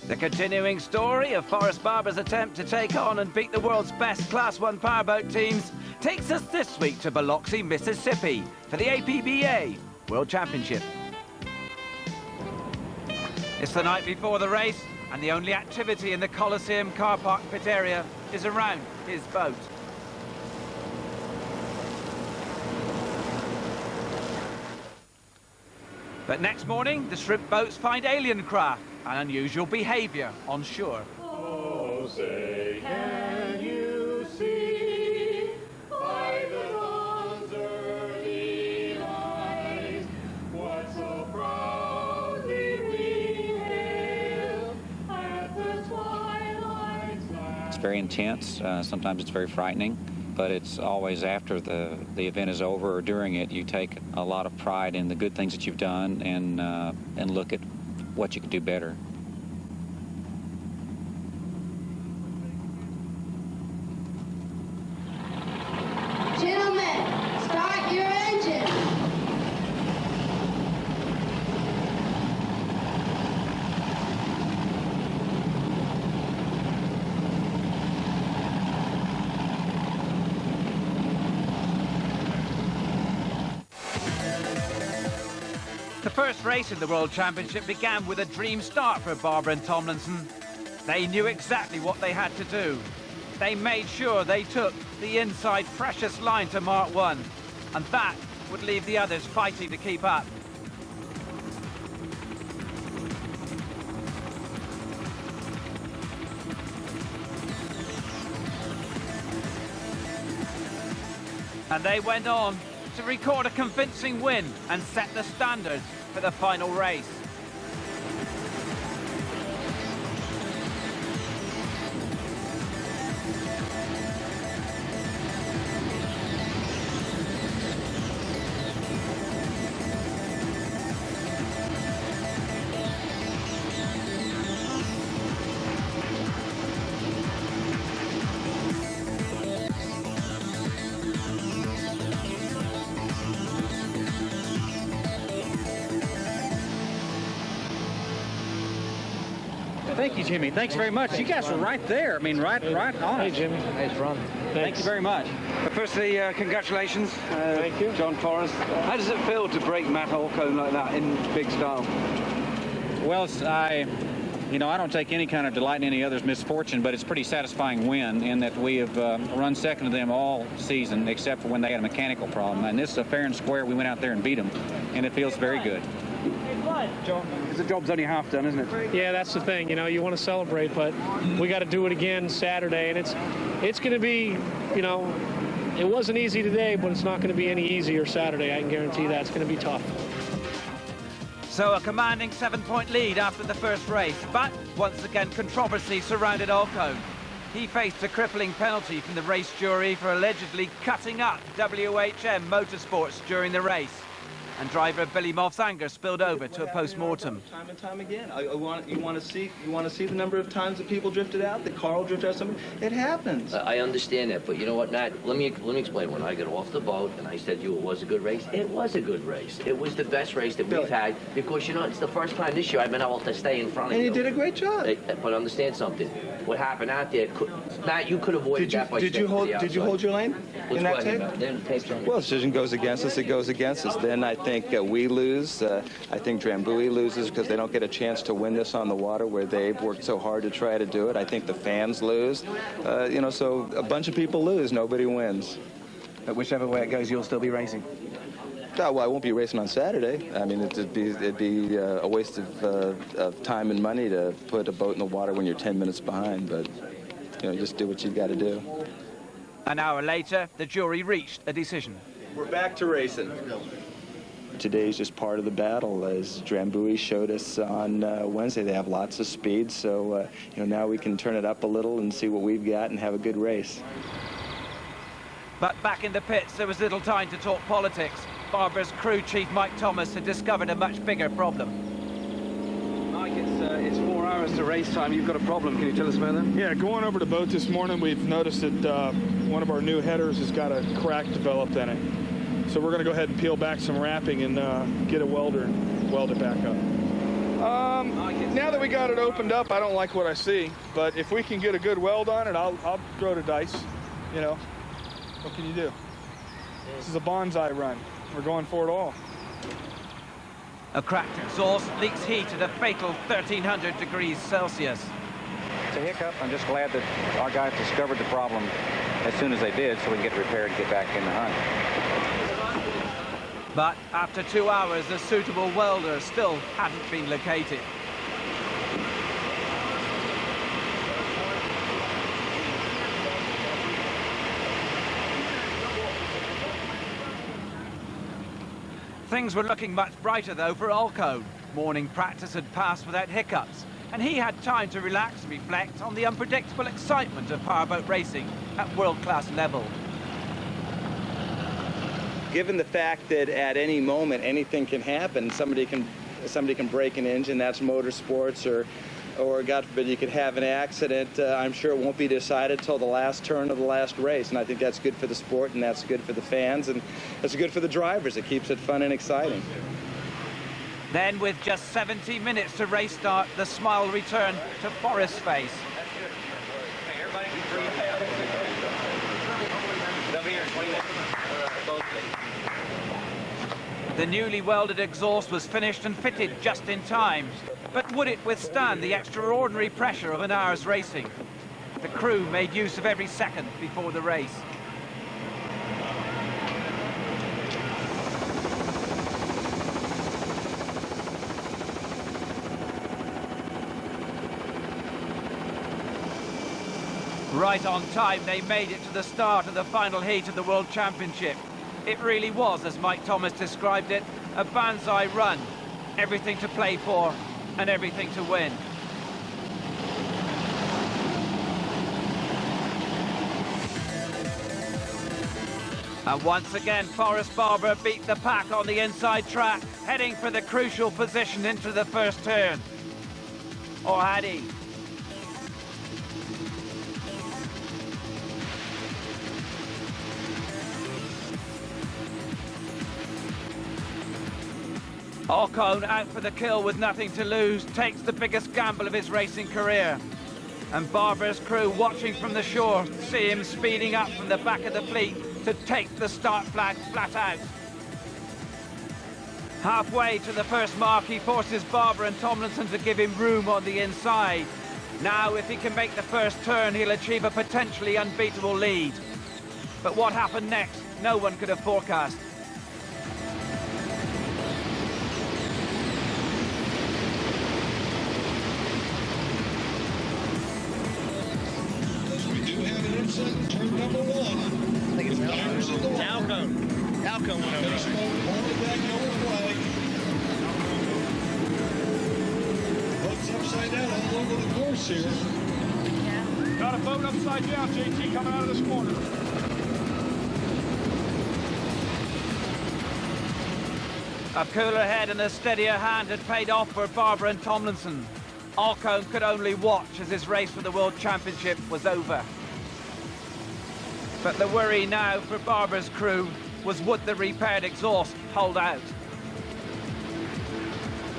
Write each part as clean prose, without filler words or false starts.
The continuing story of Forrest Barber's attempt to take on and beat the world's best Class 1 powerboat teams takes us this week to Biloxi, Mississippi for the APBA World Championship. It's the night before the race, and the only activity in the Coliseum car park pit area is around his boat. But next morning, the shrimp boats find alien craft and unusual behaviour on shore. Oh, say, can you see by the dawn's early light what so proudly we hailed at the twilight's last? It's very intense. Sometimes it's very frightening, but it's always after the event is over or during it, you take a lot of pride in the good things that you've done and look at what you could do better. Gentlemen, start your engine. The first race in the World Championship began with a dream start for Barber and Tomlinson. They knew exactly what they had to do. They made sure they took the inside precious line to Mark 1, and that would leave the others fighting to keep up. And they went on to record a convincing win and set the standards for the final race. Thank you, Jimmy. Thanks very much. You guys were right there. I mean, right on. Hey, Jimmy. Nice run. Thank you very much. Firstly, congratulations, Thank you. John Forrest. How does it feel to break Matt Holcomb like that in big style? Well, I don't take any kind of delight in any other's misfortune, but it's a pretty satisfying win in that we have run second to them all season, except for when they had a mechanical problem. And this is a fair and square. We went out there and beat them, and it feels very good. Because the job's only half done, isn't it? Yeah, that's the thing. You know, you want to celebrate, but we got to do it again Saturday, and it's going to be, it wasn't easy today, but it's not going to be any easier Saturday. I can guarantee that. It's going to be tough. So a commanding 7-point lead after the first race, but once again controversy surrounded Holcomb. He faced a crippling penalty from the race jury for allegedly cutting up WHM Motorsports during the race. And driver Billy Moff's anger spilled over to a post-mortem. Time and time again. You want to see the number of times that people drifted out, that Carl drifted out. Something. It happens. I understand that, but you know what, Nat? Let me explain. When I got off the boat and I said to you it was a good race, it was a good race. It was the best race that we've had because it's the first time this year I've been able to stay in front of you. And you did a great job. But understand something. What happened out there, Matt? You could have avoided that by Did you hold your lane in that tape? Well, the decision goes against us. It goes against us. Then I think we lose. I think Drambuie loses because they don't get a chance to win this on the water where they've worked so hard to try to do it. I think the fans lose. So a bunch of people lose. Nobody wins. But whichever way it goes, you'll still be racing. Well, I won't be racing on Saturday. I mean, it'd be a waste of time and money to put a boat in the water when you're 10 minutes behind. But just do what you got to do. An hour later, the jury reached a decision. We're back to racing. today's just part of the battle. As Drambuie showed us on Wednesday, they have lots of speed, so now we can turn it up a little and see what we've got and have a good race. But back in the pits, there was little time to talk politics. Barber's crew chief Mike Thomas had discovered a much bigger problem. Mike, it's 4 hours to race time. You've got a problem. Can you tell us about that? Yeah, going over the boat this morning, we've noticed that one of our new headers has got a crack developed in it. So we're going to go ahead and peel back some wrapping and get a welder and weld it back up. Now that we got it opened up, I don't like what I see. But if we can get a good weld on it, I'll throw the dice. What can you do? This is a bonsai run. We're going for it all. A cracked exhaust leaks heat at a fatal 1,300 degrees Celsius. It's a hiccup. I'm just glad that our guys discovered the problem as soon as they did, so we can get it repaired and get back in the hunt. But after 2 hours, a suitable welder still hadn't been located. Things were looking much brighter, though, for Alcone. Morning practice had passed without hiccups, and he had time to relax and reflect on the unpredictable excitement of powerboat racing at world-class level. Given the fact that at any moment anything can happen, somebody can break an engine, that's motorsports, or God forbid you could have an accident, I'm sure it won't be decided till the last turn of the last race. And I think that's good for the sport, and that's good for the fans, and that's good for the drivers. It keeps it fun and exciting. Then, with just 70 minutes to race start, the smile returned to Forrest's face. The newly welded exhaust was finished and fitted just in time. But would it withstand the extraordinary pressure of an hour's racing? The crew made use of every second before the race. Right on time, they made it to the start of the final heat of the World Championship. It really was, as Mike Thomas described it, a banzai run. Everything to play for and everything to win. And once again, Forrest Barber beat the pack on the inside track, heading for the crucial position into the first turn. Or had he? Alcone, out for the kill with nothing to lose, takes the biggest gamble of his racing career. And Barber's crew, watching from the shore, see him speeding up from the back of the fleet to take the start flag flat out. Halfway to the first mark, he forces Barber and Tomlinson to give him room on the inside. Now, if he can make the first turn, he'll achieve a potentially unbeatable lead. But what happened next, no one could have forecast. Turn number one. I think it's Alcone. Alcone went over. Back over flag. Boat's upside down all over the course here. Yeah. Got a boat upside down, JT, coming out of this corner. A cooler head and a steadier hand had paid off for Barber and Tomlinson. Alcone could only watch as his race for the World Championship was over. But the worry now for Barber's crew was, would the repaired exhaust hold out?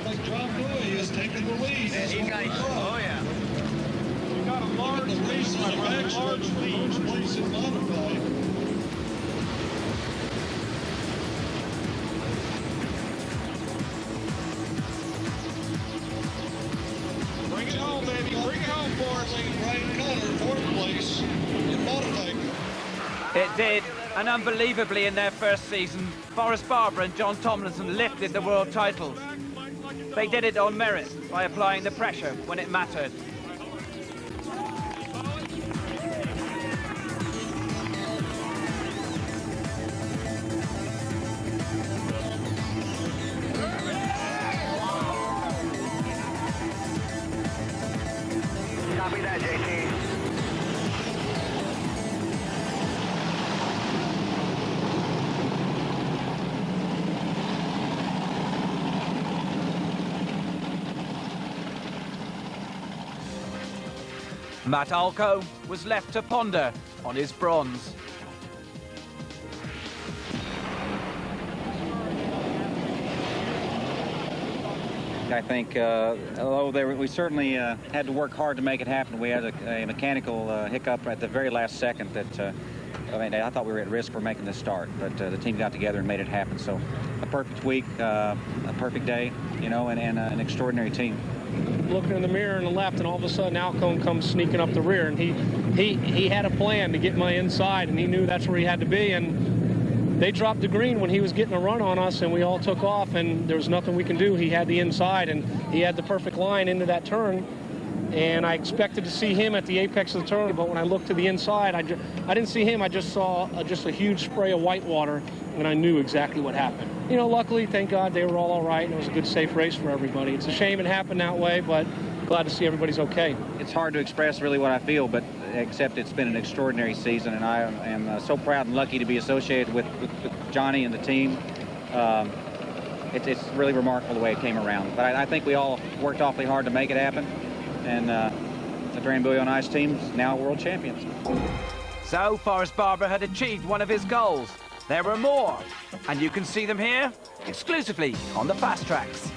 Drambuie is taking the lead. Oh, yeah. We got a large lead. First place in modified. Bring it home, baby. Bring it home for us. Ryan Connor, fourth place in modified. It did, and unbelievably in their first season, Forrest Barber and John Tomlinson lifted the world titles. They did it on merit, by applying the pressure when it mattered. Copy that, JT. Matt Alco was left to ponder on his bronze. I think, although we certainly had to work hard to make it happen, we had a mechanical hiccup at the very last second that, I thought we were at risk for making this start, but the team got together and made it happen. So a perfect week, a perfect day, and an extraordinary team. Looking in the mirror on the left, and all of a sudden Alcone comes sneaking up the rear, and he had a plan to get my inside, and he knew that's where he had to be, and they dropped the green when he was getting a run on us, and we all took off, and there was nothing we can do. He had the inside, and he had the perfect line into that turn, and I expected to see him at the apex of the turn, but when I looked to the inside, I didn't see him. I just saw just a huge spray of white water, and I knew exactly what happened. Luckily, thank God, they were all right, and it was a good, safe race for everybody. It's a shame it happened that way, but glad to see everybody's okay. It's hard to express really what I feel, but except it's been an extraordinary season, and I am so proud and lucky to be associated with Johnny and the team. It's really remarkable the way it came around. But I think we all worked awfully hard to make it happen, and the Drambuie on Ice team is now world champions. So Forrest Barber had achieved one of his goals. There were more, and you can see them here exclusively on the Fast Tracks.